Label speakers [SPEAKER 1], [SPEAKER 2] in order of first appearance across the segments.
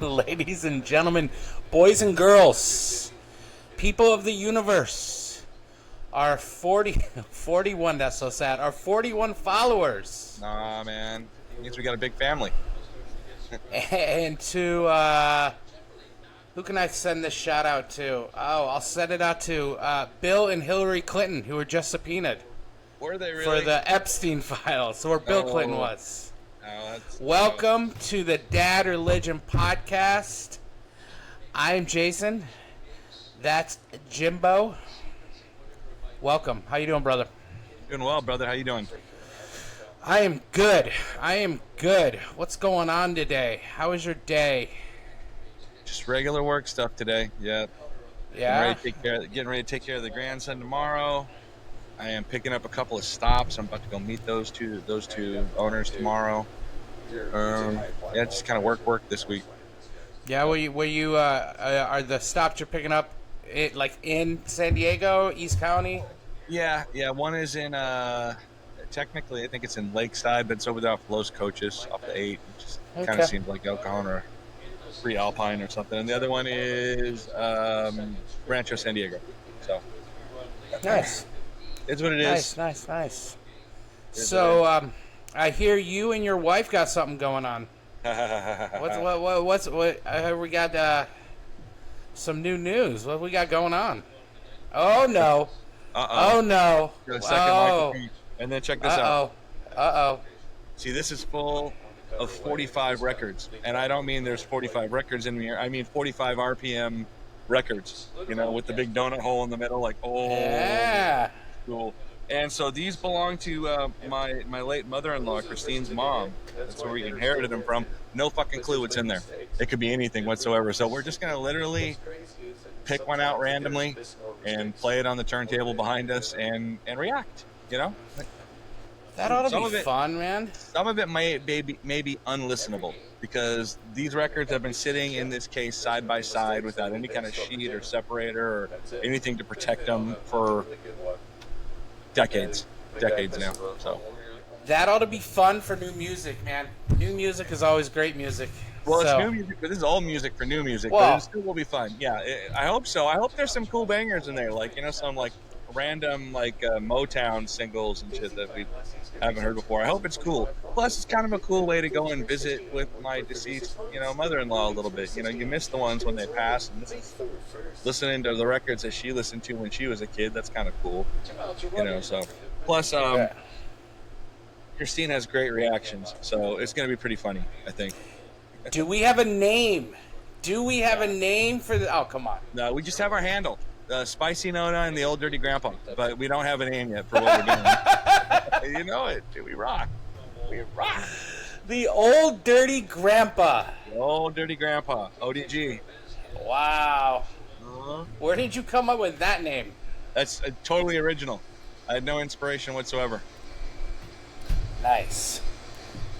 [SPEAKER 1] Ladies and gentlemen, boys and girls, people of the universe, our 41, that's so sad, our 41 followers.
[SPEAKER 2] Nah, man. It means we got a big family.
[SPEAKER 1] And to, who can I send this shout out to? Oh, I'll send it out to Bill and Hillary Clinton, who were just subpoenaed
[SPEAKER 2] Were they
[SPEAKER 1] for
[SPEAKER 2] really?
[SPEAKER 1] the Epstein files, where Bill Clinton
[SPEAKER 2] Oh,
[SPEAKER 1] was.
[SPEAKER 2] that's
[SPEAKER 1] Welcome to the Dad Religion Podcast. I'm Jason. That's Jimbo. Welcome. How you doing, brother?
[SPEAKER 2] doing well, brother. How you doing?
[SPEAKER 1] I am good. I am good. What's going on today? How was your day?
[SPEAKER 2] Just regular work stuff today. Yeah.
[SPEAKER 1] Yeah?
[SPEAKER 2] Getting ready to take care of the grandson tomorrow. I am picking up a couple of stops. I'm about to go meet those two owners tomorrow. Yeah, just kind of work this week.
[SPEAKER 1] Yeah, are the stops you're picking up like in San Diego, East County?
[SPEAKER 2] Yeah. One is in technically I think it's in Lakeside, but it's over there off Los Coaches off the 8. It just kind
[SPEAKER 1] Okay.
[SPEAKER 2] of seems like El Cajon or Free Alpine or something. And the other one is Rancho San Diego. So
[SPEAKER 1] Nice.
[SPEAKER 2] it's what it is.
[SPEAKER 1] Nice.
[SPEAKER 2] It's
[SPEAKER 1] So, I hear you and your wife got something going on. We got some new news. What we got going on? Oh no!
[SPEAKER 2] Uh-oh.
[SPEAKER 1] Oh no!
[SPEAKER 2] Got a second
[SPEAKER 1] Oh!
[SPEAKER 2] microphone. And then check this
[SPEAKER 1] Uh
[SPEAKER 2] out.
[SPEAKER 1] oh! Uh
[SPEAKER 2] See, this is full of 45 records. And I don't mean there's 45 records in here. I mean 45 RPM records, with the big donut hole in the middle, like,
[SPEAKER 1] oh!
[SPEAKER 2] oh,
[SPEAKER 1] Yeah!
[SPEAKER 2] cool. And so these belong to my late mother-in-law, Christine's mom. That's where we inherited them from. No fucking clue what's in there. It could be anything whatsoever. So we're just going to literally pick one out randomly and play it on the turntable behind us and react,
[SPEAKER 1] That ought to
[SPEAKER 2] Some
[SPEAKER 1] be
[SPEAKER 2] of it-
[SPEAKER 1] fun, man.
[SPEAKER 2] Some of it may be unlistenable because these records have been sitting in this case side by side without any kind of sheet or separator or anything to protect them for decades now. So,
[SPEAKER 1] That ought to be fun for new music, man. New music is always great music.
[SPEAKER 2] well,
[SPEAKER 1] So,
[SPEAKER 2] it's new music, but this is old music for new music.
[SPEAKER 1] Well-
[SPEAKER 2] But it still will be fun. Yeah, I hope so. I hope there's some cool bangers in there, like some like random Motown singles and shit that we haven't heard before. I hope it's cool. Plus, it's kind of a cool way to go and visit with my deceased, mother-in-law a little bit. You miss the ones when they pass, and listening to the records that she listened to when she was a kid. That's kind of cool. So plus,
[SPEAKER 1] yeah.
[SPEAKER 2] Christine has great reactions, so it's going to be pretty funny, I think.
[SPEAKER 1] Do we have a name? Do we have a name for the? Oh, come on.
[SPEAKER 2] No, we just have our handle, Spicy Nona and the Old Dirty Grandpa, but we don't have a name yet for what we're doing. You know it, dude. We rock. We rock.
[SPEAKER 1] The Old Dirty Grandpa.
[SPEAKER 2] The Old Dirty Grandpa, ODG.
[SPEAKER 1] Wow.
[SPEAKER 2] Uh-huh.
[SPEAKER 1] Where did you come up with that name?
[SPEAKER 2] That's totally original. I had no inspiration whatsoever.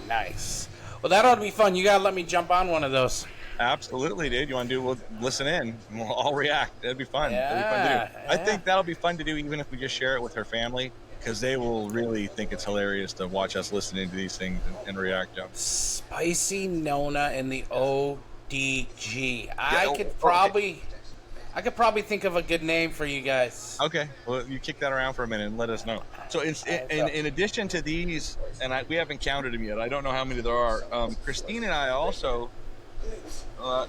[SPEAKER 1] Nice. Well, that ought to be fun. You gotta let me jump on one of those.
[SPEAKER 2] Absolutely, dude. You want to do? We'll listen in. And we'll all react. That'd be fun. That'd be fun to do. I
[SPEAKER 1] Yeah.
[SPEAKER 2] think that'll be fun to do, even if we just share it with her family, because they will really think it's hilarious to watch us listening to these things and react. Yeah.
[SPEAKER 1] Spicy Nona and the ODG. I
[SPEAKER 2] okay.
[SPEAKER 1] could probably think of a good name for you guys.
[SPEAKER 2] Okay. Well, you kick that around for a minute and let us know. So, in addition to these, and we haven't counted them yet. I don't know how many there are. Christine and I also.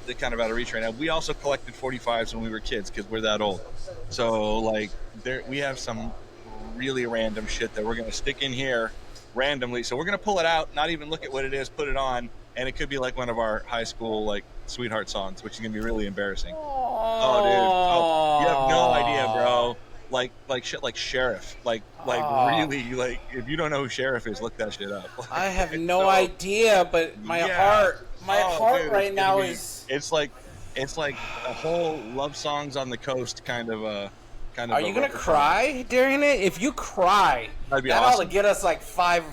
[SPEAKER 2] They're kind of out of reach right now. We also collected 45s when we were kids because we're that old. So we have some really random shit that we're gonna stick in here randomly. So we're gonna pull it out, not even look at what it is, put it on, and it could be like one of our high school sweetheart songs, which is gonna be really embarrassing. Oh, dude, you have no idea, bro. Like shit, like Sheriff, really, if you don't know who Sheriff is, look that shit up.
[SPEAKER 1] I have no idea, but my heart
[SPEAKER 2] dude,
[SPEAKER 1] right now
[SPEAKER 2] be,
[SPEAKER 1] is.
[SPEAKER 2] It's like a whole love songs on the coast kind of.
[SPEAKER 1] Are you gonna cry during it? If you cry,
[SPEAKER 2] That'd be
[SPEAKER 1] that ought to
[SPEAKER 2] awesome.
[SPEAKER 1] get us like five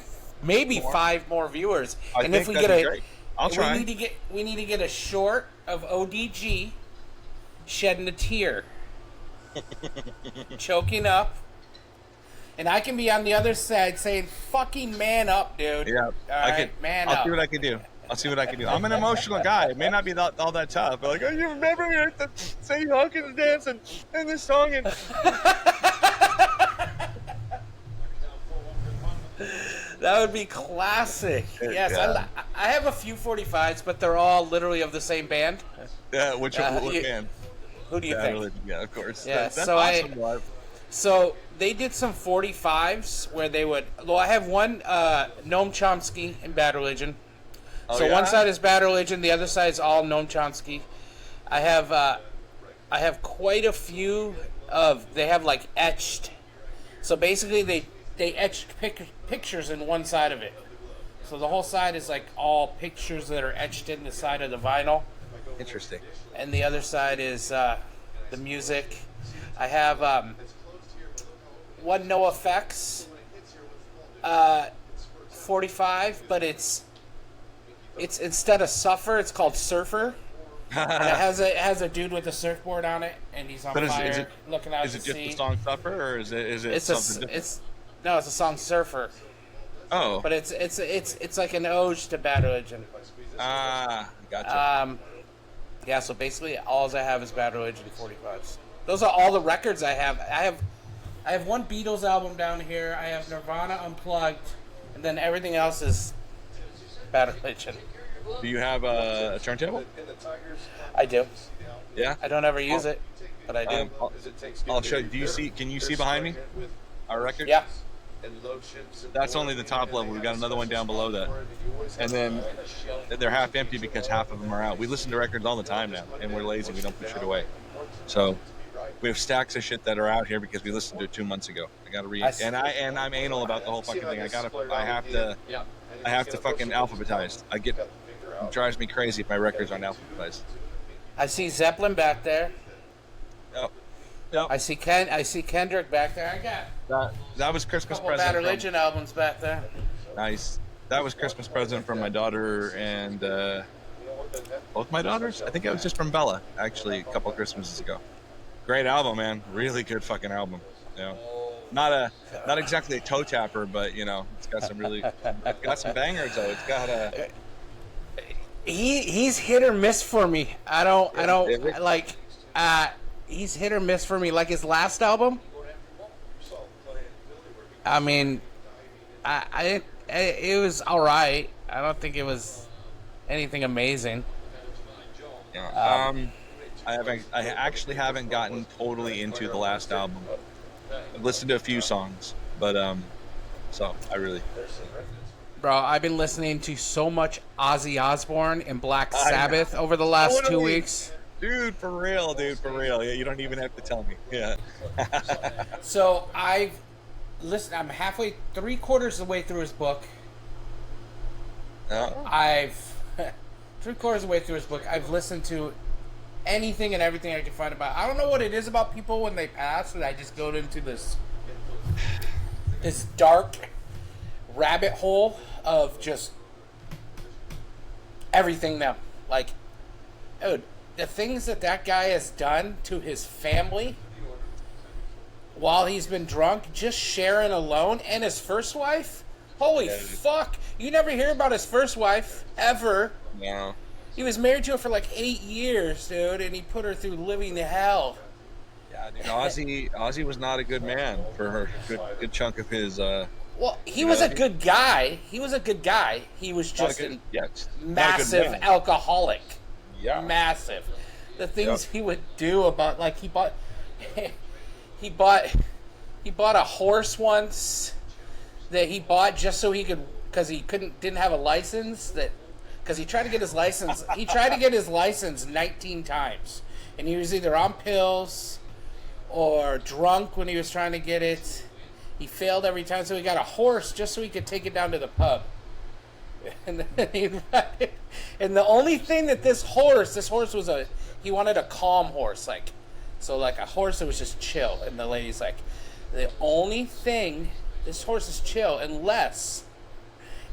[SPEAKER 1] more viewers.
[SPEAKER 2] I
[SPEAKER 1] And
[SPEAKER 2] think
[SPEAKER 1] if we
[SPEAKER 2] that'd
[SPEAKER 1] get
[SPEAKER 2] be great. I'll try.
[SPEAKER 1] we need to get a short of ODG shedding a tear, choking up, and I can be on the other side saying, "Fucking man up, dude."
[SPEAKER 2] Yeah,
[SPEAKER 1] All right, man
[SPEAKER 2] I'll
[SPEAKER 1] up.
[SPEAKER 2] see what I can do. I'll see what I can do. I'm an emotional guy. It may not be all that tough, but like, oh, you remember we had to say Hawkins dance and this song and.
[SPEAKER 1] That would be classic. Yes,
[SPEAKER 2] Yeah.
[SPEAKER 1] I have a few 45s, but they're all literally of the same band.
[SPEAKER 2] Yeah, what band?
[SPEAKER 1] Who do you think?
[SPEAKER 2] Yeah, of course.
[SPEAKER 1] Yeah,
[SPEAKER 2] That's
[SPEAKER 1] so
[SPEAKER 2] awesome.
[SPEAKER 1] So they did some 45s where they would. Well, I have one Noam Chomsky in Bad Religion.
[SPEAKER 2] Oh,
[SPEAKER 1] So
[SPEAKER 2] yeah?
[SPEAKER 1] one side is Bad Religion, the other side is all Noam Chomsky. I have quite a few of. They have like etched. So basically, they etched pictures in one side of it. So the whole side is like all pictures that are etched in the side of the vinyl.
[SPEAKER 2] Interesting.
[SPEAKER 1] And the other side is the music. I have one No Effects 45, but it's instead of Suffer, it's called Surfer. And it has a dude with a surfboard on it, and he's on fire, looking out to sea.
[SPEAKER 2] Is it just the song Suffer, or is it something different?
[SPEAKER 1] It's a song Surfer.
[SPEAKER 2] Oh.
[SPEAKER 1] But it's like an ode to Bad Religion.
[SPEAKER 2] Ah, gotcha.
[SPEAKER 1] Yeah, so basically all I have is Bad Religion 45s. Those are all the records I have. I have one Beatles album down here. I have Nirvana Unplugged, and then everything else is Bad Religion.
[SPEAKER 2] Do you have a turntable?
[SPEAKER 1] I do.
[SPEAKER 2] Yeah.
[SPEAKER 1] I don't ever use it, but I do.
[SPEAKER 2] I'll show you. Can you see behind me? Our record?
[SPEAKER 1] Yeah.
[SPEAKER 2] That's only the top level. We've got another one down below that. And then they're half empty because half of them are out. We listen to records all the time now, and we're lazy. We don't put shit away. So we have stacks of shit that are out here because we listened to it 2 months ago. I gotta read. And I'm anal about the whole fucking thing. I have to fucking alphabetize. It drives me crazy if my records aren't alphabetized.
[SPEAKER 1] I see Zeppelin back there.
[SPEAKER 2] Yep.
[SPEAKER 1] I see Kendrick back there. I got
[SPEAKER 2] That was Christmas
[SPEAKER 1] a couple
[SPEAKER 2] present.
[SPEAKER 1] Bad Religion albums back there.
[SPEAKER 2] Nice. That was Christmas present from my daughter and both my daughters. I think it was just from Bella, actually, a couple Christmases ago. Great album, man. Really good fucking album. You know, not exactly a toe tapper, but you know, it's got some bangers though. It's got a.
[SPEAKER 1] He's hit or miss for me. I don't like. He's hit or miss for me. Like his last album. I mean, it was all right. I don't think it was anything amazing.
[SPEAKER 2] Yeah. I actually haven't gotten totally into the last album. I've listened to a few songs, but so I really.
[SPEAKER 1] Bro, I've been listening to so much Ozzy Osbourne and Black Sabbath over the last 2 weeks.
[SPEAKER 2] Dude, for real. Yeah, you don't even have to tell me. Yeah.
[SPEAKER 1] So I've listened. I'm halfway, 3/4 of the way through his book. I've 3/4 of the way through his book. I've listened to anything and everything I can find about. I don't know what it is about people when they pass, and I just go into this dark rabbit hole of just everything them. Like, dude, the things that guy has done to his family while he's been drunk, just Sharon alone, and his first wife. Holy fuck! You never hear about his first wife ever.
[SPEAKER 2] No.
[SPEAKER 1] He was married to her for like 8 years, dude, and he put her through living hell.
[SPEAKER 2] Yeah, dude. Ozzy was not a good man for her good chunk of his.
[SPEAKER 1] Well, he was a good guy. He was just a massive alcoholic.
[SPEAKER 2] Yeah.
[SPEAKER 1] Massive. The things he would do about, like, he bought a horse once that he bought just so he could, because he didn't have a license, because he tried to get his license. He tried to get his license 19 times, and he was either on pills or drunk when he was trying to get it. He failed every time, so he got a horse just so he could take it down to the pub. And then and the only thing that this horse was he wanted a calm horse, like a horse that was just chill. And the lady's like, the only thing, this horse is chill unless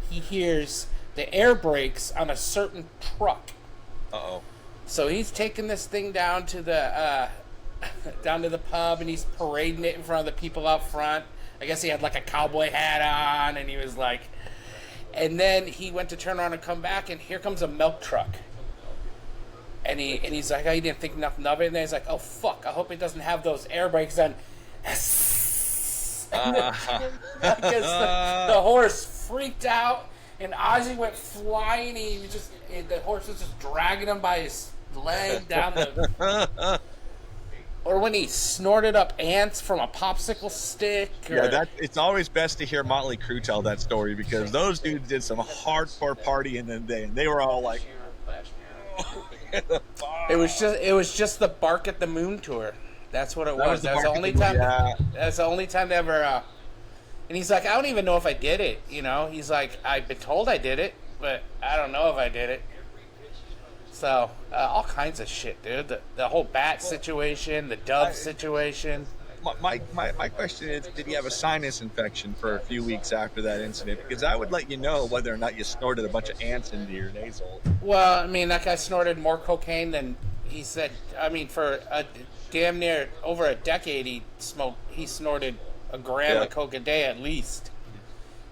[SPEAKER 1] he hears the air brakes on a certain truck.
[SPEAKER 2] Uh-oh.
[SPEAKER 1] So he's taking this thing down to the pub, and he's parading it in front of the people out front. I guess he had like a cowboy hat on, and he was like, And then he went to turn around and come back, and here comes a milk truck. And he's like, oh, he didn't think nothing of it. And then he's like, oh, fuck, I hope it doesn't have those air brakes on. Because the horse freaked out, and Ozzy went flying. The horse was just dragging him by his leg down the... Or when he snorted up ants from a popsicle stick.
[SPEAKER 2] It's always best to hear Motley Crue tell that story, because those dudes did some hardcore partying in the day, and they were all like...
[SPEAKER 1] It was just the Bark at the Moon tour. That's what it was. That's the only time. Yeah. That's the only time they ever. And he's like, I don't even know if I did it. You know, he's like, I've been told I did it, but I don't know if I did it. So all kinds of shit, dude. The whole bat situation, the dove situation.
[SPEAKER 2] My question is, did he have a sinus infection for a few weeks after that incident? Because I would let you know whether or not you snorted a bunch of ants into your nasal.
[SPEAKER 1] Well, I mean, that guy snorted more cocaine than he said. I mean, for a damn near over a decade, he snorted a gram of coke a day at least,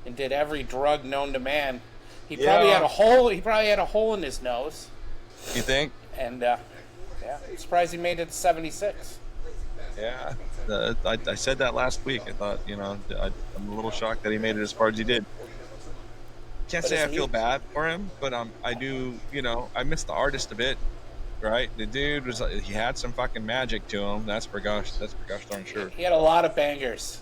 [SPEAKER 1] and did every drug known to man. He probably had a hole. He probably had a hole in his nose.
[SPEAKER 2] You think?
[SPEAKER 1] And I'm surprised he made it to 76.
[SPEAKER 2] Yeah, I said that last week. I thought, I'm a little shocked that he made it as far as he did. Can't say I feel bad for him, but I do. I miss the artist a bit, right? The dude he had some fucking magic to him. That's for gosh darn sure.
[SPEAKER 1] He had a lot of bangers.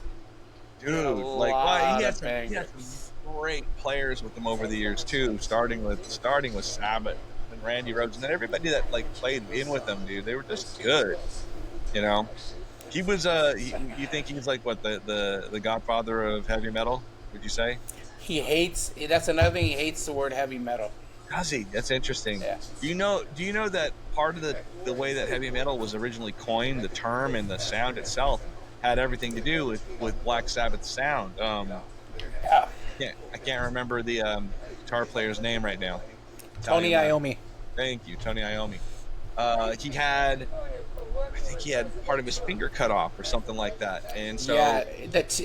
[SPEAKER 2] Dude, he had some great players with him over the years too. Starting with Sabbath and Randy Rhoads, and then everybody that played in with them, dude. They were just good. He was. You think he's like what the godfather of heavy metal? Would you say?
[SPEAKER 1] He hates. That's another thing. He hates the word heavy metal.
[SPEAKER 2] Does he? That's interesting.
[SPEAKER 1] Yeah.
[SPEAKER 2] Do you know that part of the way that heavy metal was originally coined, the term and the sound itself, had everything to do with Black Sabbath's sound.
[SPEAKER 1] Yeah.
[SPEAKER 2] I can't remember the guitar player's name right now.
[SPEAKER 1] Tony Iommi.
[SPEAKER 2] Thank you, Tony Iommi. I think he had part of his finger cut off or something like that, and so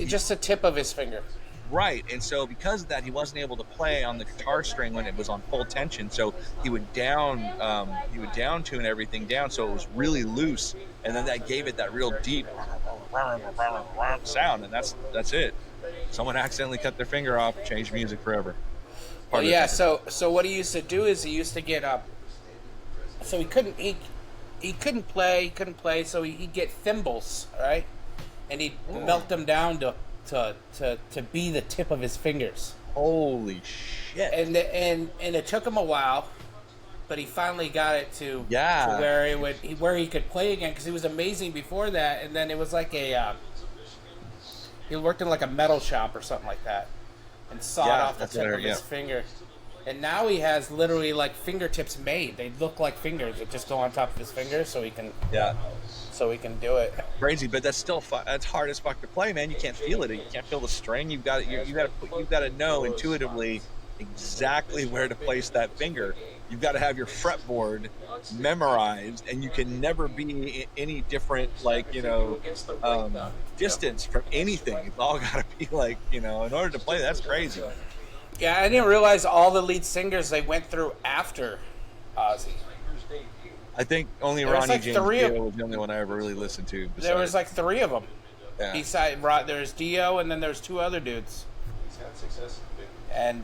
[SPEAKER 1] just the tip of his finger.
[SPEAKER 2] Right, and so because of that, he wasn't able to play on the guitar string when it was on full tension. So he would down tune everything down, so it was really loose, and then that gave it that real deep sound, and that's it. Someone accidentally cut their finger off, changed music forever.
[SPEAKER 1] So what he used to do is he used to get so he couldn't play, so he'd get thimbles, right, and he'd melt them down to be the tip of his fingers.
[SPEAKER 2] Holy shit!
[SPEAKER 1] And it took him a while, but he finally got it to where he could play again, because he was amazing before that. And then it was like he worked in like a metal shop or something like that, and sawed off the tip of his finger. And now he has literally like fingertips made. They look like fingers that just go on top of his fingers, so he can do it.
[SPEAKER 2] Crazy, but that's still that's hard as fuck to play, man. You can't feel it. You can't feel the string. You've got to know intuitively exactly where to place that finger. You've got to have your fretboard memorized, and you can never be any different, distance from anything. It's all got to be in order to play. That's crazy.
[SPEAKER 1] Yeah, I didn't realize all the lead singers they went through after Ozzy.
[SPEAKER 2] I think only Ronnie James Dio was the only one I ever really listened to.
[SPEAKER 1] There was like 3 of them.
[SPEAKER 2] Yeah.
[SPEAKER 1] Besides, there's Dio, and then there's 2 other dudes. And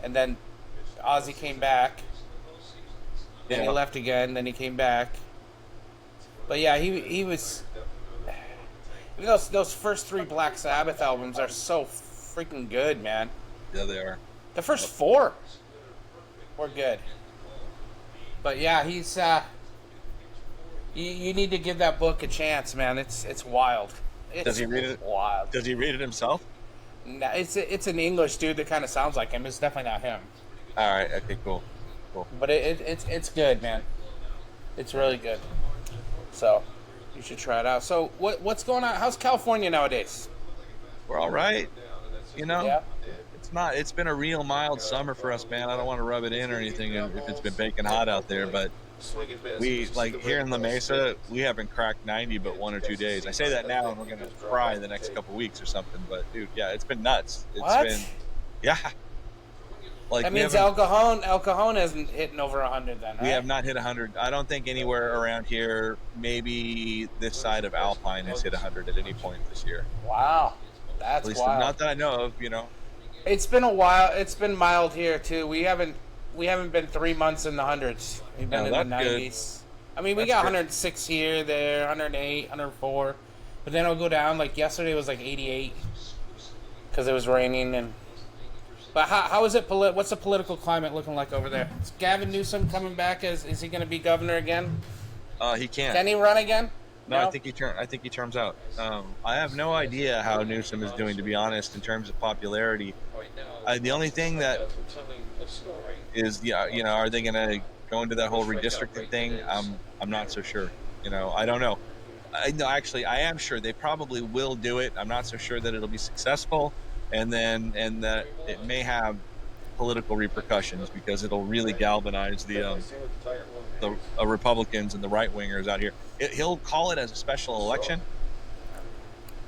[SPEAKER 1] then Ozzy came back. Then he left again. Then he came back. But yeah, he was. Those first 3 Black Sabbath albums are so freaking good, man.
[SPEAKER 2] Yeah, they are.
[SPEAKER 1] The first 4 were good. But yeah, he's you need to give that book a chance, man. It's wild.
[SPEAKER 2] Does he read it?
[SPEAKER 1] Wild.
[SPEAKER 2] Does he read it himself?
[SPEAKER 1] No, it's an English dude that kind of sounds like him. It's definitely not him.
[SPEAKER 2] All right. Okay. Cool.
[SPEAKER 1] But it's good, man. It's really good. So you should try it out. So what's going on? How's California nowadays?
[SPEAKER 2] We're all right.
[SPEAKER 1] Yeah.
[SPEAKER 2] It's been a real mild summer for us, man. I don't want to rub it in or anything if it's been baking hot out there, but we here in La Mesa, we haven't cracked 90 but 1 or 2 days. I say that now, and we're gonna cry the next couple weeks or something. But dude, yeah, it's been nuts. It's been, yeah. Like
[SPEAKER 1] That
[SPEAKER 2] we
[SPEAKER 1] means
[SPEAKER 2] haven't,
[SPEAKER 1] El Cajon hasn't hitting over 100 then, right?
[SPEAKER 2] we have not hit 100. I don't think anywhere around here, maybe this side of Alpine, has hit 100 at any point this year.
[SPEAKER 1] Wow,
[SPEAKER 2] At
[SPEAKER 1] that's
[SPEAKER 2] least
[SPEAKER 1] wild.
[SPEAKER 2] not that I know of.
[SPEAKER 1] It's been a while. It's been mild here too. We haven't been 3 months in the hundreds. We've been
[SPEAKER 2] No,
[SPEAKER 1] in the
[SPEAKER 2] that's good.
[SPEAKER 1] 90s. I mean, we
[SPEAKER 2] That's
[SPEAKER 1] got
[SPEAKER 2] good.
[SPEAKER 1] 106 here, there, 108, 104, but then it'll go down. Like yesterday was like 88 because it was raining. And but how is it? What's the political climate looking like over there? Is Gavin Newsom coming back? Is he going to be governor again?
[SPEAKER 2] He can't.
[SPEAKER 1] Can he run again?
[SPEAKER 2] No, I think he terms out. I have no idea how Newsom is doing, to be honest, in terms of popularity. The only thing that is, are they going to go into that whole redistricting thing? I'm not so sure. I don't know. No, actually, I am sure they probably will do it. I'm not so sure that it'll be successful, and that it may have political repercussions because it'll really galvanize the Republicans and the right wingers out here. He'll call it as a special election,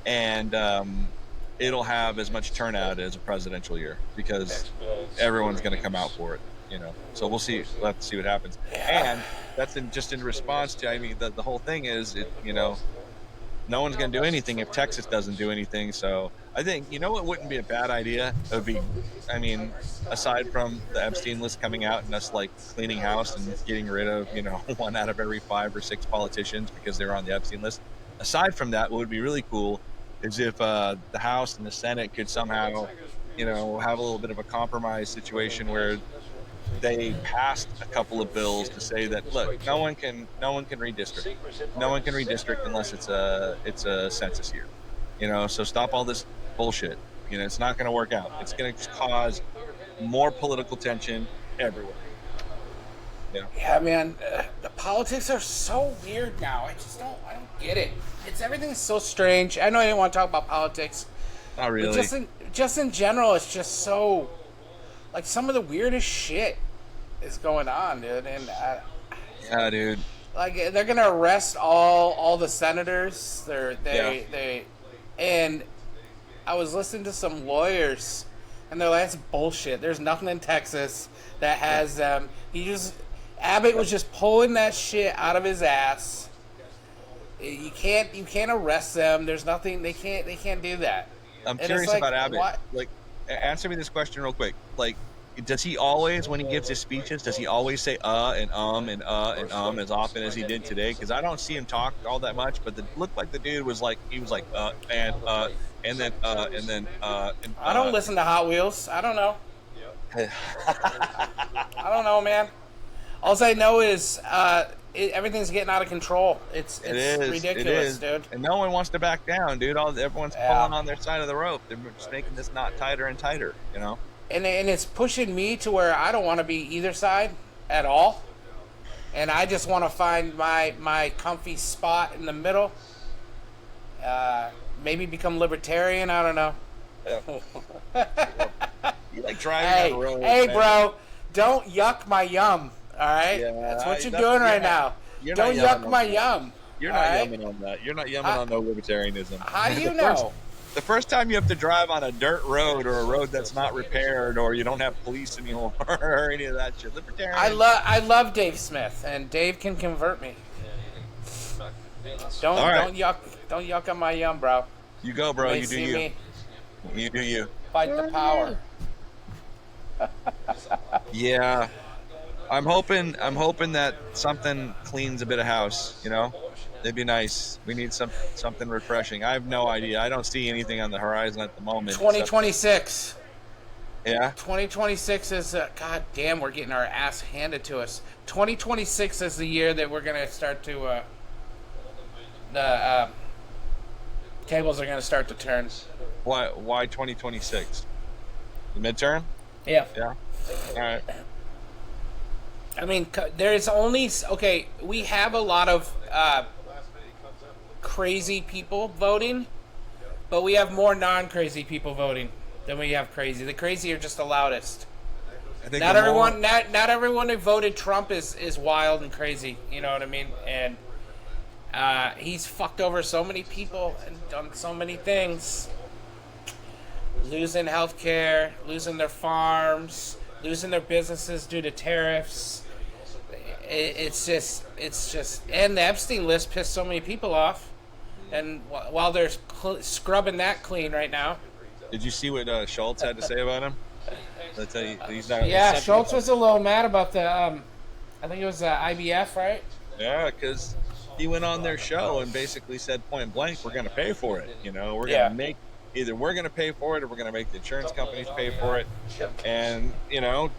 [SPEAKER 2] and it'll have as much turnout as a presidential year because everyone's going to come out for it. So we'll see. We'll have to see what happens. And that's just in response to. I mean, the whole thing is, no one's going to do anything if Texas doesn't do anything. So I think, what wouldn't be a bad idea? It would be, aside from the Epstein list coming out and us like cleaning house and getting rid of, one out of every 5 or 6 politicians because they're on the Epstein list. Aside from that, what would be really cool is if the House and the Senate could somehow, have a little bit of a compromise situation where they passed a couple of bills to say that, look, no one can redistrict. No one can redistrict unless it's a census year. So stop all this bullshit. It's not going to work out. It's going to cause more political tension everywhere.
[SPEAKER 1] Yeah, man. The politics are so weird now. I don't get it. Everything's so strange. I know I didn't want to talk about politics.
[SPEAKER 2] Not really.
[SPEAKER 1] But just in general, it's just so, like, some of the weirdest shit is going on, dude. And
[SPEAKER 2] yeah, dude.
[SPEAKER 1] Like, they're gonna arrest all the senators. And I was listening to some lawyers, and they're like, "That's bullshit. There's nothing in Texas that has them." Abbott was just pulling that shit out of his ass. You can't arrest them. There's nothing. They can't do that.
[SPEAKER 2] I'm curious about Abbott. What? Like, answer me this question real quick. Like, does he always, when he gives his speeches, does he always say and as often as he did today? Because I don't see him talk all that much, but it looked like the dude was like, he was like and then.
[SPEAKER 1] I don't listen to Hot Wheels. I don't know. I don't know, man. All I know is everything's getting out of control. It's ridiculous, dude.
[SPEAKER 2] And no one wants to back down, dude. Everyone's pulling on their side of the rope. They're just making this knot tighter and tighter,
[SPEAKER 1] And it's pushing me to where I don't want to be either side at all. And I just want to find my comfy spot in the middle. Maybe become libertarian. I don't know.
[SPEAKER 2] You like driving on the road.
[SPEAKER 1] Hey, bro. Don't yuck my yum. All right?
[SPEAKER 2] Yeah,
[SPEAKER 1] that's what you're doing right now. Don't yuck my yum.
[SPEAKER 2] You're not yumming on that. You're not yumming on no libertarianism.
[SPEAKER 1] How do you know?
[SPEAKER 2] The first time you have to drive on a dirt road or a road that's not repaired or you don't have police anymore or any of that shit. Libertarian.
[SPEAKER 1] I love Dave Smith, and Dave can convert me. Don't yuck on my yum, bro.
[SPEAKER 2] You go, bro. You do you.
[SPEAKER 1] Me.
[SPEAKER 2] You do you.
[SPEAKER 1] Fight the power.
[SPEAKER 2] Yeah. I'm hoping that something cleans a bit of house, It'd be nice. We need something refreshing. I have no idea. I don't see anything on the horizon at the moment.
[SPEAKER 1] 2026.
[SPEAKER 2] Yeah?
[SPEAKER 1] 2026 is, god damn, we're getting our ass handed to us. 2026 is the year that we're going to start to, the tables are going to start to turn.
[SPEAKER 2] Why 2026? The midterm?
[SPEAKER 1] Yeah.
[SPEAKER 2] Yeah? All right.
[SPEAKER 1] I mean, there's only... Okay, we have a lot of crazy people voting, but we have more non-crazy people voting than we have crazy. The crazy are just the loudest.
[SPEAKER 2] I think
[SPEAKER 1] not everyone who voted Trump is wild and crazy. You know what I mean? And he's fucked over so many people and done so many things. Losing health care, losing their farms, losing their businesses due to tariffs. It's just, and the Epstein list pissed so many people off. And while they're scrubbing that clean right now.
[SPEAKER 2] Did you see what Schultz had to say about him? Let's tell you, he's not.
[SPEAKER 1] Yeah, Schultz was a little mad about the, I think it was IBF, right?
[SPEAKER 2] Yeah, because he went on their show and basically said point blank, "We're going to pay for it. You know, we're going to make either we're going to pay for it or we're going to make the insurance companies pay for it." And you know,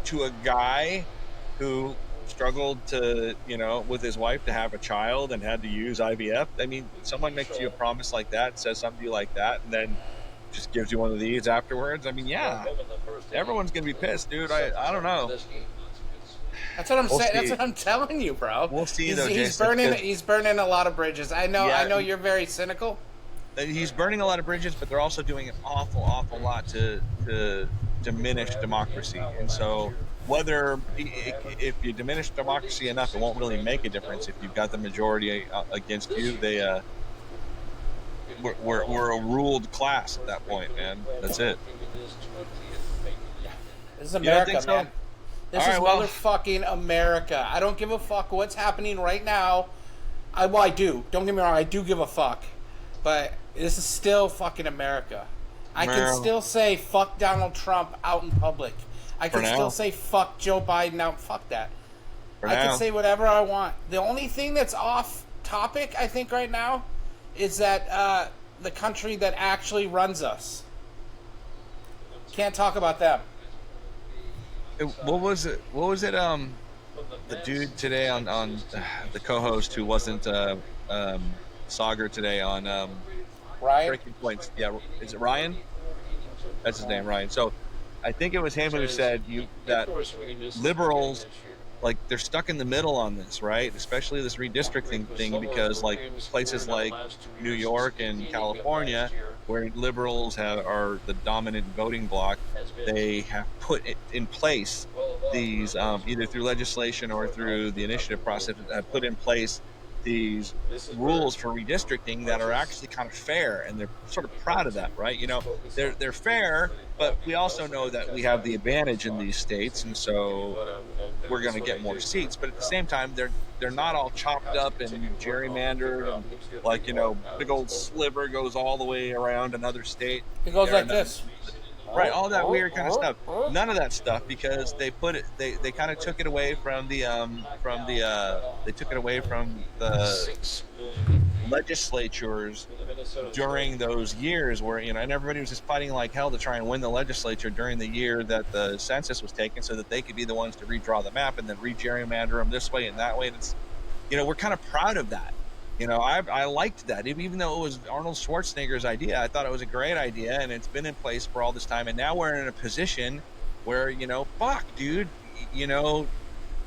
[SPEAKER 2] to a guy who struggled to, you know, with his wife to have a child and had to use IVF. I mean, someone makes you a promise like that, says something to you like that, and then just gives you one of these afterwards. I mean, yeah, everyone's gonna be pissed, dude. I don't know.
[SPEAKER 1] That's what I'm saying. That's what I'm telling you, bro.
[SPEAKER 2] We'll see.
[SPEAKER 1] He's burning a lot of bridges. I know you're very cynical.
[SPEAKER 2] He's burning a lot of bridges, but they're also doing an awful lot to diminish democracy. And so, whether if you diminish democracy enough, it won't really make a difference. If you've got the majority against you, we're a ruled class at that point, man. That's it.
[SPEAKER 1] This is America,
[SPEAKER 2] so?
[SPEAKER 1] man. This is motherfucking America. I don't give a fuck what's happening right now. I do. Don't get me wrong. I do give a fuck. But this is still fucking America. I can still say fuck Donald Trump out in public. I can still say fuck Joe Biden out. Fuck that. I can say whatever I want. The only thing that's off topic, I think, right now is that the country that actually runs us. Can't talk about them.
[SPEAKER 2] What was it? The dude today on the co-host who wasn't Sagar today on
[SPEAKER 1] Ryan?
[SPEAKER 2] Breaking Points. Yeah, is it Ryan? That's his name, Ryan. So I think it was him who said that liberals, like, they're stuck in the middle on this, right? Especially this redistricting thing, because like places like New York and California, where liberals are the dominant voting bloc, they have put in place these either through legislation or through the initiative process, have put in place these rules for redistricting that are actually kind of fair, and they're sort of proud of that, right? You know, they're fair, but we also know that we have the advantage in these states, and so we're going to get more seats. But at the same time, they're not all chopped up and gerrymandered, and like, you know, big old sliver goes all the way around another state.
[SPEAKER 1] It goes like this.
[SPEAKER 2] Right, all that weird kind of stuff. None of that stuff, because they put it. They kind of took it away from the they took it away from the legislatures during those years where, you know, and everybody was just fighting like hell to try and win the legislature during the year that the census was taken, so that they could be the ones to redraw the map and then re-gerrymander them this way and that way. And it's, you know, we're kind of proud of that. You know, I liked that. Even though it was Arnold Schwarzenegger's idea, I thought it was a great idea, and it's been in place for all this time. And now we're in a position where, you know, fuck, dude, you know,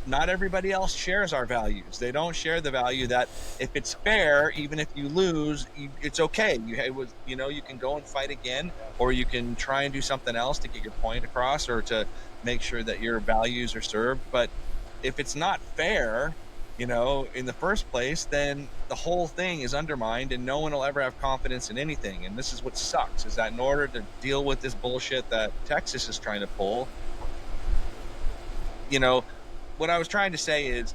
[SPEAKER 2] not everybody else shares our values. They don't share the value that if it's fair, even if you lose, it's okay. You know, you can go and fight again, or you can try and do something else to get your point across, or to make sure that your values are served. But if it's not fair, you know, in the first place, then the whole thing is undermined, and no one will ever have confidence in anything. And this is what sucks, is that in order to deal with this bullshit that Texas is trying to pull, you know, what I was trying to say is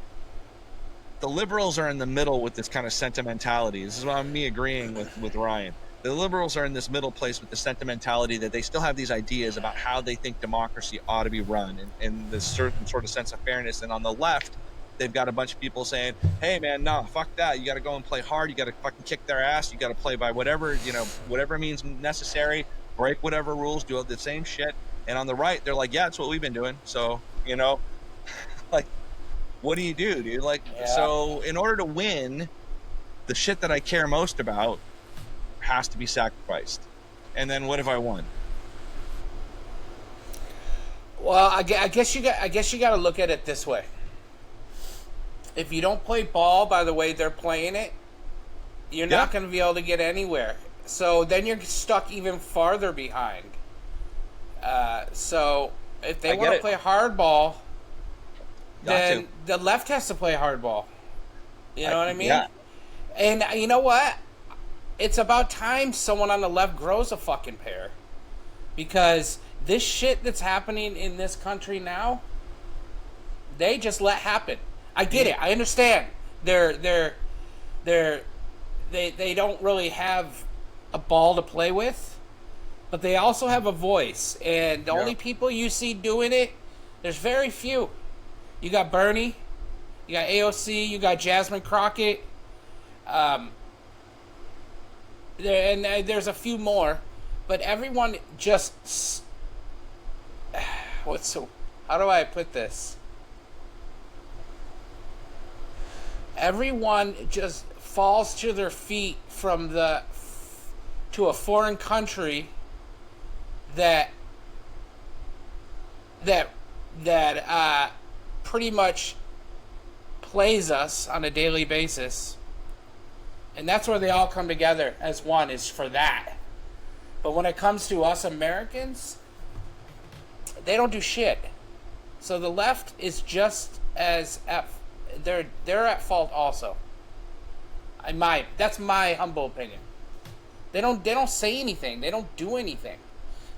[SPEAKER 2] the liberals are in the middle with this kind of sentimentality. This is why me agreeing with Ryan. The liberals are in this middle place with the sentimentality that they still have these ideas about how they think democracy ought to be run, and this certain sort of sense of fairness. And on the left, they've got a bunch of people saying, hey man, no, fuck that. You got to go and play hard. You got to fucking kick their ass. You got to play by whatever, you know, whatever means necessary, break whatever rules, do the same shit. And on the right, they're like, yeah, that's what we've been doing. So, you know, like, what do you do, dude? Like, So in order to win, the shit that I care most about has to be sacrificed. And then what if I won?
[SPEAKER 1] Well, I guess you got to look at it this way. If you don't play ball by the way they're playing it, you're not going to be able to get anywhere. So then you're stuck even farther behind. So if they want to play hardball, then the left has to play hardball. You know what I mean?
[SPEAKER 2] Yeah.
[SPEAKER 1] And you know what? It's about time someone on the left grows a fucking pair. Because This shit that's happening in this country now, they just let happen. I get it. I understand. They're they don't really have a ball to play with, but they also have a voice. And the only people you see doing it, there's very few. You got Bernie, you got AOC, you got Jasmine Crockett, there's a few more, but everyone just how do I put this? Everyone just falls to their feet to a foreign country that pretty much plays us on a daily basis, and that's where they all come together as one, is for that. But when it comes to us Americans, they don't do shit. So the left is just as they're at fault also. That's my humble opinion. They don't say anything. They don't do anything.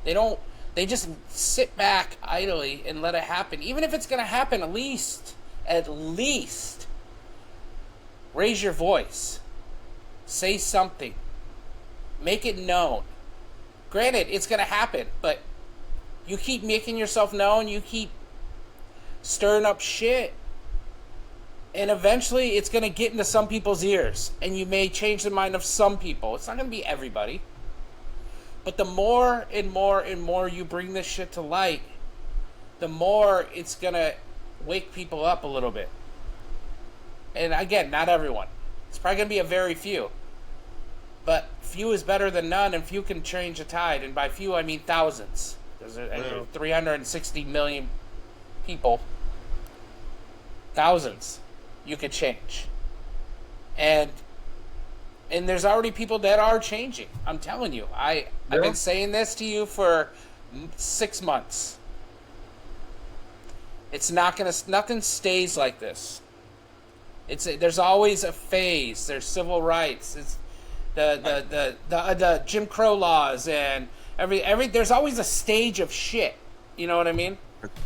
[SPEAKER 1] They just sit back idly and let it happen. Even if it's gonna happen, at least raise your voice. Say something. Make it known. Granted, it's gonna happen, but you keep making yourself known, you keep stirring up shit, and eventually it's going to get into some people's ears, and you may change the mind of some people. It's not going to be everybody. But the more and more and more you bring this shit to light, the more it's going to wake people up a little bit. And again, not everyone. It's probably going to be a very few. But few is better than none, and few can change a tide. And by few, I mean thousands. There's 360 million people. Thousands you could change. And there's already people that are changing. I'm telling you. I've been saying this to you for 6 months. It's not gonna. Nothing stays like this. There's always a phase. There's civil rights. It's the Jim Crow laws and every. There's always a stage of shit. You know what I mean?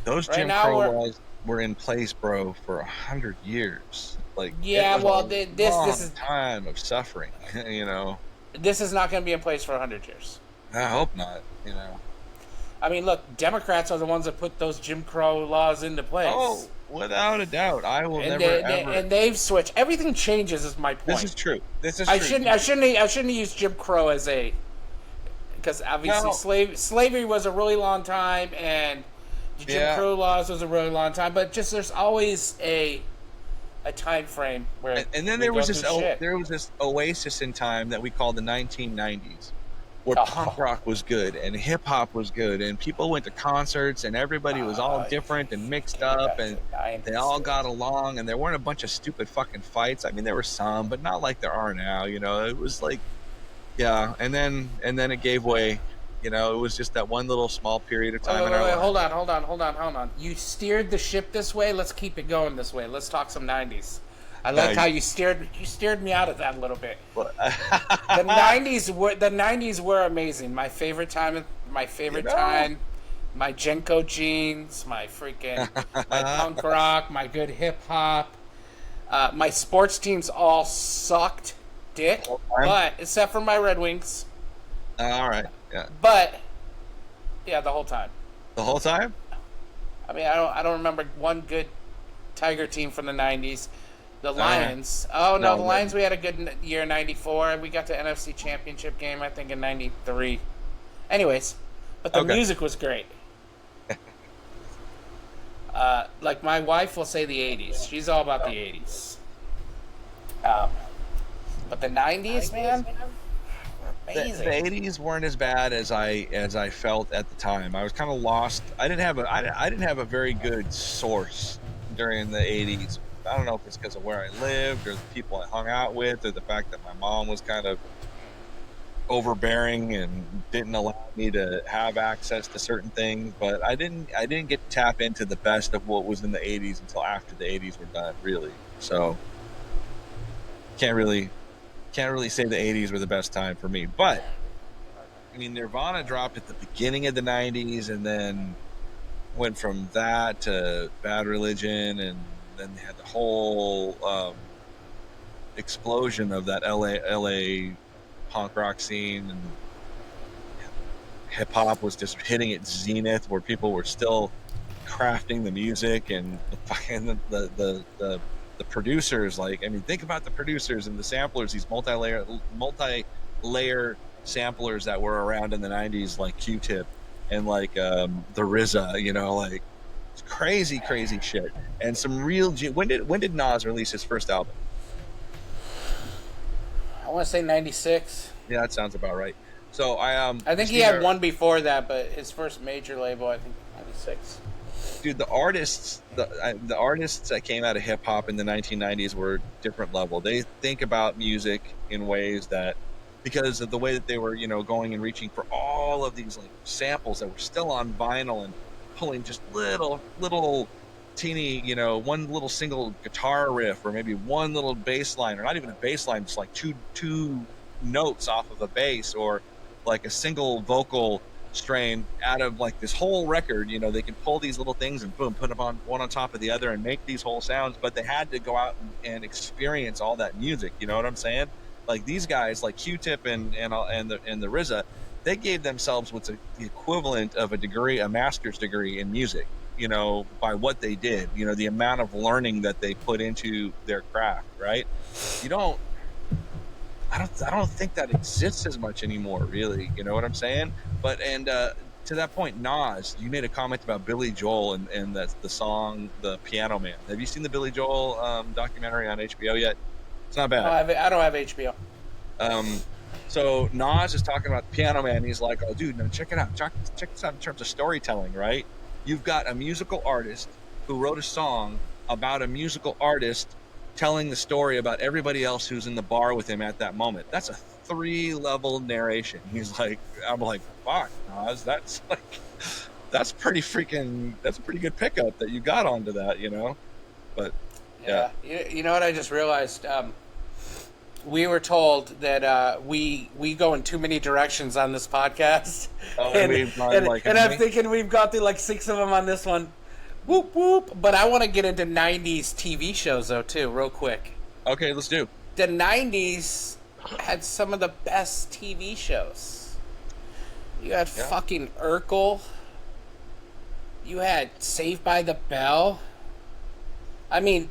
[SPEAKER 2] Those Jim Crow laws were in place, bro, for 100 years. Like,
[SPEAKER 1] yeah, well, this is
[SPEAKER 2] time of suffering. You know,
[SPEAKER 1] this is not going to be in place for 100 years.
[SPEAKER 2] I hope not. You know,
[SPEAKER 1] I mean, look, Democrats are the ones that put those Jim Crow laws into place.
[SPEAKER 2] Oh, without a doubt, I will never ever.
[SPEAKER 1] And they've switched. Everything changes. Is my point.
[SPEAKER 2] This is true.
[SPEAKER 1] I shouldn't use Jim Crow as a, because obviously slavery was a really long time, and the Jim Crow laws was a really long time. But just there's always a time frame where.
[SPEAKER 2] And then there was this oasis in time that we call the 1990s. Where punk rock was good and hip hop was good and people went to concerts and everybody was all different and mixed up and they all got along and there weren't a bunch of stupid fucking fights. I mean, there were some, but not like there are now. You know, it was like, yeah. And then it gave way. You know, it was just that one little small period of time.
[SPEAKER 1] Hold on. You steered the ship this way. Let's keep it going this way. Let's talk some 90s. I like how you steered me out of that a little bit. The 90s were amazing. My favorite time, my Jenko jeans, my punk rock, my good hip hop. My sports teams all sucked dick, but except for my Red Wings.
[SPEAKER 2] All right, yeah.
[SPEAKER 1] But yeah, the whole time.
[SPEAKER 2] The whole time?
[SPEAKER 1] I mean, I don't remember one good Tiger team from the 90s. The Lions. The Lions, we had a good year in 94. We got to NFC Championship game, I think, in 93. Anyways, but the music was great. Like, my wife will say the 80s. She's all about the 80s. But the 90s, man, amazing.
[SPEAKER 2] The 80s weren't as bad as I felt at the time. I was kind of lost. I didn't have a very good source during the 80s. I don't know if it's because of where I lived or the people I hung out with or the fact that my mom was kind of overbearing and didn't allow me to have access to certain things, but I didn't get to tap into the best of what was in the 80s until after the 80s were done, really. So can't really say the 80s were the best time for me, but I mean, Nirvana dropped at the beginning of the 90s and then went from that to Bad Religion, and then they had the whole explosion of that LA punk rock scene, and hip hop was just hitting its zenith where people were still crafting the music, and the producers, like, I mean, think about the producers and the samplers, these multi-layer samplers that were around in the 90s, like Q-Tip and like the RZA, you know, like it's crazy shit. And some real when did Nas release his first album?
[SPEAKER 1] I want to say 96.
[SPEAKER 2] Yeah, that sounds about right. So
[SPEAKER 1] I think he had one before that, but his first major label, I think, 96.
[SPEAKER 2] Dude, the artists that came out of hip hop in the 1990s were a different level. They think about music in ways that, because of the way that they were, you know, going and reaching for all of these like samples that were still on vinyl and pulling just little teeny, you know, one little single guitar riff or maybe one little bass line, or not even a bass line, just like two notes off of a bass, or like a single vocal strain out of like this whole record. You know, they can pull these little things and boom, put them on one on top of the other and make these whole sounds, but they had to go out and experience all that music. You know what I'm saying? Like these guys like Q-Tip and the RZA, they gave themselves what's the equivalent of a master's degree in music, you know, by what they did, you know, the amount of learning that they put into their craft, right? I don't think that exists as much anymore, really. You know what I'm saying? But to that point, Nas, you made a comment about Billy Joel and that's the song "The Piano Man." Have you seen the Billy Joel documentary on HBO yet? It's not bad.
[SPEAKER 1] I don't have HBO.
[SPEAKER 2] So Nas is talking about the Piano Man. And he's like, "Oh, dude, no, check it out. Check this out in terms of storytelling, right? You've got a musical artist who wrote a song about a musical artist telling the story about everybody else who's in the bar with him at that moment. That's a 3-level narration." He's like, I'm like, fuck, Nas, that's pretty good pickup that you got onto that, you know? But yeah.
[SPEAKER 1] You know what I just realized? We were told that we go in too many directions on this podcast.
[SPEAKER 2] Oh,
[SPEAKER 1] and I'm thinking we've got through like 6 of them on this one. Whoop, whoop. But I want to get into 90s TV shows, though, too, real quick.
[SPEAKER 2] Okay, let's do.
[SPEAKER 1] The 90s had some of the best TV shows. You had fucking Urkel. You had Saved by the Bell. I mean,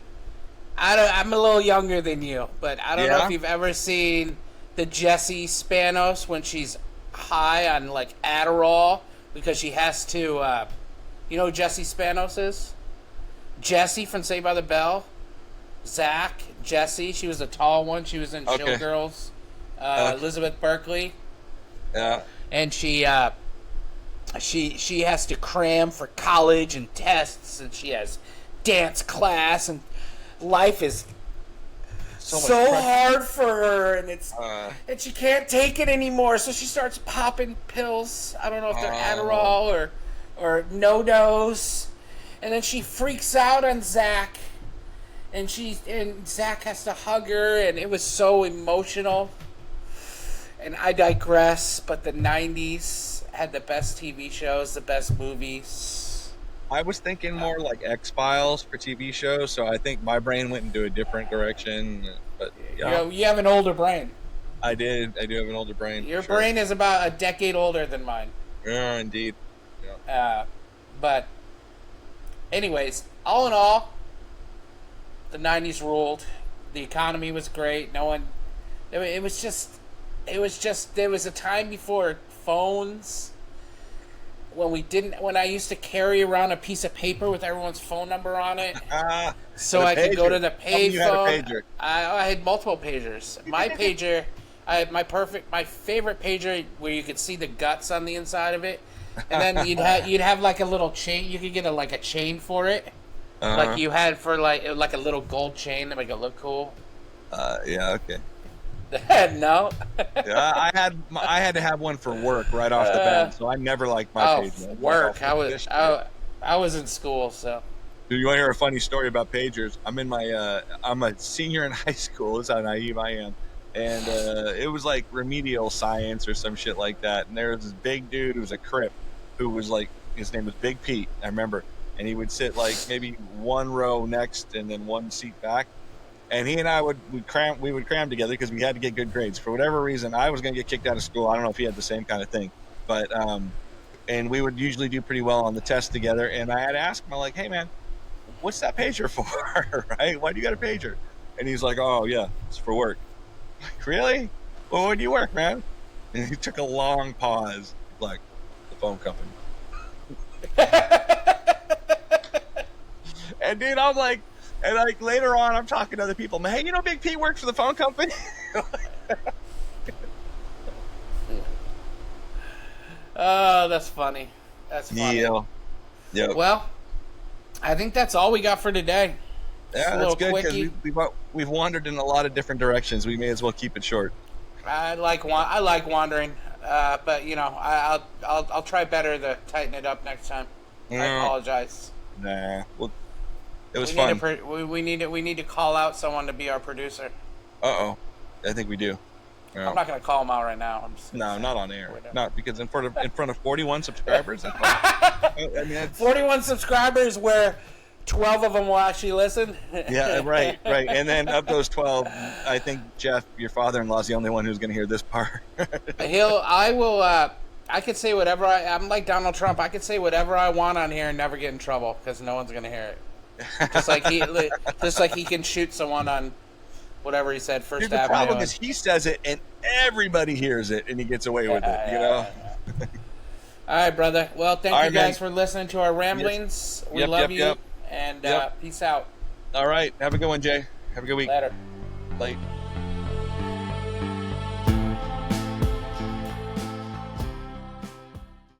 [SPEAKER 1] I'm a little younger than you, but I don't know if you've ever seen the Jessie Spanos when she's high on, like, Adderall, because she has to... you know who Jessie Spanos is? Jessie from Saved by the Bell. Zach, Jessie. She was the tall one. She was in Showgirls. Elizabeth Berkley.
[SPEAKER 2] Yeah.
[SPEAKER 1] And she has to cram for college and tests, and she has dance class, and life is so hard for her, and and she can't take it anymore. So she starts popping pills. I don't know if they're Adderall or no-dose, and then she freaks out on Zach, and Zach has to hug her, and it was so emotional. And I digress, but the 90s had the best TV shows, the best movies.
[SPEAKER 2] I was thinking more like X-Files for TV shows, so I think my brain went into a different direction. But
[SPEAKER 1] you have an older brain.
[SPEAKER 2] I do have an older brain.
[SPEAKER 1] Your brain is about a decade older than mine.
[SPEAKER 2] Yeah, indeed.
[SPEAKER 1] But anyways, all in all, the 90s ruled. The economy was great. There was a time before phones when I used to carry around a piece of paper with everyone's phone number on it, so I could go to the payphone. I had multiple pagers. My pager, I had my favorite pager where you could see the guts on the inside of it, and then you'd have like a little chain. You could get a chain for it, like you had for like a little gold chain to make it look cool.
[SPEAKER 2] Yeah, okay.
[SPEAKER 1] No.
[SPEAKER 2] Yeah, I had to have one for work right off the bat, so I never liked my pager.
[SPEAKER 1] Work. I was in school, so.
[SPEAKER 2] Dude, you want to hear a funny story about pagers? I'm a senior in high school. That's how naive I am. and it was like remedial science or some shit like that. And there was this big dude who was a Crip, who was like, his name was Big Pete, I remember, and he would sit like maybe one row next and then one seat back. And he and I would cram together because we had to get good grades. For whatever reason, I was going to get kicked out of school. I don't know if he had the same kind of thing, but and we would usually do pretty well on the test together. And I had asked him, I'm like, hey man, what's that pager for? Right? Why do you got a pager? And he's like, oh yeah, it's for work. I'm like, really? Well, where do you work, man? And he took a long pause, like, the phone company. And dude, I'm like, and like later on, I'm talking to other people. Hey, you know, Big P works for the phone company.
[SPEAKER 1] Oh, that's funny. That's funny.
[SPEAKER 2] Yeah. Yep.
[SPEAKER 1] Well, I think that's all we got for today.
[SPEAKER 2] Yeah, that's good because we've wandered in a lot of different directions. We may as well keep it short.
[SPEAKER 1] I like wandering, but you know, I'll try better to tighten it up next time. I apologize.
[SPEAKER 2] Nah, well, it was fun.
[SPEAKER 1] We need to call out someone to be our producer.
[SPEAKER 2] I think we do.
[SPEAKER 1] I'm not going to call him out right now.
[SPEAKER 2] No, not on air. Not because in front of 41 subscribers. I mean,
[SPEAKER 1] 41 subscribers, where 12 of them will actually listen.
[SPEAKER 2] Yeah, right. And then of those 12, I think Jeff, your father-in-law, is the only one who's going to hear this part.
[SPEAKER 1] I could say whatever I'm like Donald Trump. I could say whatever I want on here and never get in trouble because no one's going to hear it. Just like he can shoot someone on whatever he said, First Avenue.
[SPEAKER 2] The problem is he says it and everybody hears it and he gets away with it, you know?
[SPEAKER 1] All right, brother. Well, thank you guys for listening to our ramblings.
[SPEAKER 2] Yes.
[SPEAKER 1] We love you. And peace out.
[SPEAKER 2] All right. Have a good one, Jay. Have a good week.
[SPEAKER 1] Later.
[SPEAKER 2] Late.